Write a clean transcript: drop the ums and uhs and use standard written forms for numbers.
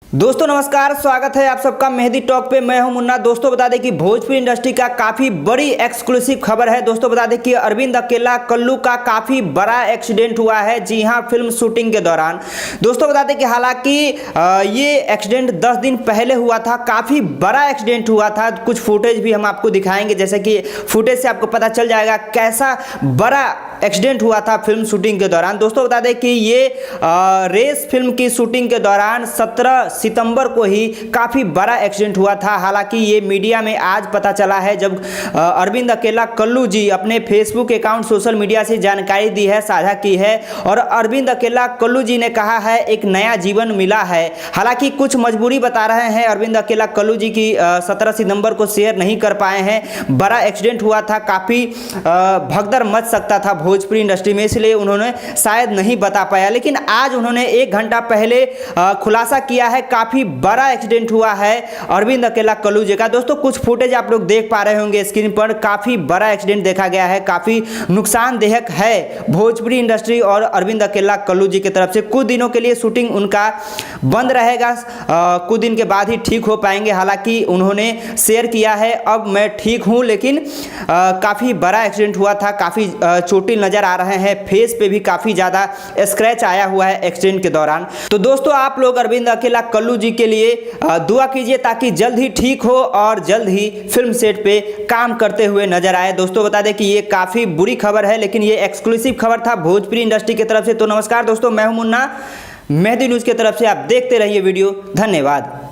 दोस्तों नमस्कार, स्वागत है आप सबका मेहंदी टॉक पे। मैं हूं मुन्ना। दोस्तों बता दें कि भोजपुरी इंडस्ट्री का काफ़ी बड़ी एक्सक्लूसिव खबर है। दोस्तों बता दें कि अरविंद अकेला कल्लू का काफ़ी बड़ा एक्सीडेंट हुआ है। जी हां, फिल्म शूटिंग के दौरान। दोस्तों बता दें कि हालांकि ये एक्सीडेंट 10 दिन पहले हुआ था। काफ़ी बड़ा एक्सीडेंट हुआ था। कुछ फुटेज भी हम आपको दिखाएंगे, जैसे कि फुटेज से आपको पता चल जाएगा कैसा बड़ा एक्सीडेंट हुआ था फिल्म शूटिंग के दौरान। दोस्तों बता दें कि ये रेस फिल्म की शूटिंग के दौरान 17 सितंबर को ही काफ़ी बड़ा एक्सीडेंट हुआ था। हालांकि ये मीडिया में आज पता चला है, जब अरविंद अकेला कल्लू जी अपने फेसबुक अकाउंट सोशल मीडिया से जानकारी दी है, साझा की है। और अरविंद अकेला कल्लू जी ने कहा है एक नया जीवन मिला है। हालांकि कुछ मजबूरी बता रहे हैं अरविंद अकेला कल्लू जी की 17 सितंबर को शेयर नहीं कर पाए हैं। बड़ा एक्सीडेंट हुआ था, काफ़ी भगदड़ मच सकता था भोजपुरी इंडस्ट्री में, इसलिए उन्होंने शायद नहीं बता पाया। लेकिन आज उन्होंने 1 घंटा पहले खुलासा किया है काफ़ी बड़ा एक्सीडेंट हुआ है अरविंद अकेला कल्लू जी का। दोस्तों कुछ फुटेज आप लोग देख पा रहे होंगे स्क्रीन पर। काफ़ी बड़ा एक्सीडेंट देखा गया है, काफ़ी नुकसानदेहक है भोजपुरी इंडस्ट्री और अरविंद अकेला कल्लू जी की तरफ से। कुछ दिनों के लिए शूटिंग उनका बंद रहेगा, कुछ दिन के बाद ही ठीक हो पाएंगे। हालांकि उन्होंने शेयर किया है अब मैं ठीक हूँ, लेकिन काफ़ी बड़ा एक्सीडेंट हुआ था। काफ़ी चोटिल नज़र आ रहे हैं, फेस पे भी काफ़ी ज़्यादा स्क्रैच आया हुआ है एक्सीडेंट के दौरान। तो दोस्तों आप लोग अरविंद अकेला कल्लू जी के लिए दुआ कीजिए ताकि जल्द ही ठीक हो और जल्द ही फिल्म सेट पे काम करते हुए नजर आए। दोस्तों बता दें कि ये काफ़ी बुरी खबर है, लेकिन ये एक्सक्लूसिव खबर था भोजपुरी इंडस्ट्री की तरफ से। तो नमस्कार दोस्तों, मैं हूं मुन्ना, मेहंदी न्यूज़ की तरफ से। आप देखते रहिए वीडियो। धन्यवाद।